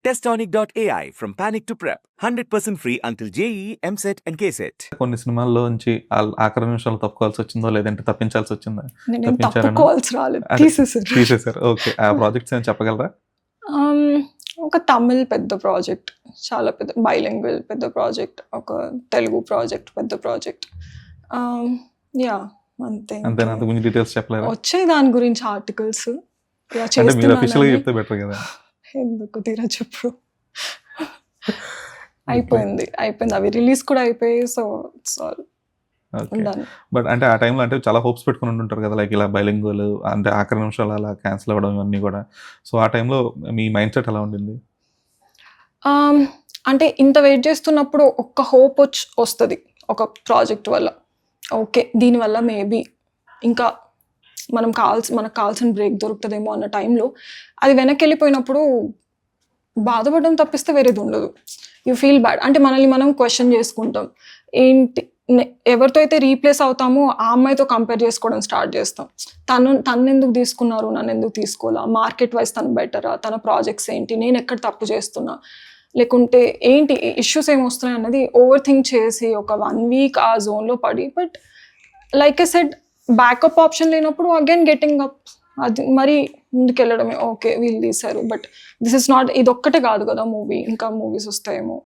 Testonic.ai from panic to prep. 100% free until JEE, MSET and KSET. కొన్ని సినిమాల్లో నుంచి ఆఖరి నిమిషాలు తప్పుకోవాల్సి వచ్చిందో లేదంటే తప్పించాల్సి వచ్చిందా? నేను తప్పుకోవాల్సి రాలేదు, తీసేసారు. తీసేసారు. ఓకే. ఆ ప్రాజెక్ట్స్ ఏమైనా చెప్పగలరా? ఒక తమిళ్ పెద్ద ప్రాజెక్ట్, చాలా పెద్ద బైలింగ్వల్ పెద్ద ప్రాజెక్ట్, ఒక తెలుగు ప్రాజెక్ట్ పెద్ద ప్రాజెక్ట్. యా అంతే. అంతేనా? అంతకుమించి డీటెయిల్స్ చెప్పలేరా? వచ్చాయి దాని గురించి ఆర్టికల్స్. అంటే మీరు అఫీషియల్గా చెప్తే బెటర్ కదా. ఎందుకు తీరా చెప్పు. అయిపోయింది. అవి రిలీజ్ కూడా అయిపోయాయి. So it's all done. But అంటే ఆ టైంలో అంటే చాలా హోప్స్ పెట్టుకుని ఉంటుంటారు కదా, లైక్ ఇలా బైలింగ్వల్ అంటే ఆఖరి నిమిషాలు అలా క్యాన్సిల్ అవ్వడం ఇవన్నీ కూడా. సో ఆ టైంలో మీ మైండ్ సెట్ ఎలా ఉండింది? అంటే ఇంత వెయిట్ చేస్తున్నప్పుడు ఒక్క హోప్ వస్తుంది ఒక ప్రాజెక్ట్ వల్ల. ఓకే, దీనివల్ల మేబీ ఇంకా మనకు కావాల్సిన బ్రేక్ దొరుకుతుందేమో అన్న టైంలో అది వెనక్కి వెళ్ళిపోయినప్పుడు బాధపడడం తప్పిస్తే వేరేది ఉండదు. You feel bad. అంటే మనల్ని మనం క్వశ్చన్ చేసుకుంటాం, ఏంటి ఎవరితో అయితే రీప్లేస్ అవుతామో ఆ అమ్మాయితో కంపేర్ చేసుకోవడం స్టార్ట్ చేస్తాం. తను ఎందుకు తీసుకున్నారు, నన్ను ఎందుకు తీసుకోవాలా, మార్కెట్ వైజ్ తను బెటరా, తన ప్రాజెక్ట్స్ ఏంటి, నేను ఎక్కడ తప్పు చేస్తున్నా, లేకుంటే ఏంటి ఇష్యూస్ ఏమొస్తున్నాయి అన్నది ఓవర్ థింక్ చేసి ఒక 1 వీక్ ఆ జోన్లో పడి. But like I said, backup option లేనప్పుడు అగైన్ గెటింగ్ అప్, అది మరి ముందుకెళ్ళడమే. ఓకే వీళ్ళు తీశారు, బట్ దిస్ ఇస్ నాట్, ఇది ఒక్కటే కాదు కదా మూవీ, ఇంకా మూవీస్ వస్తాయేమో.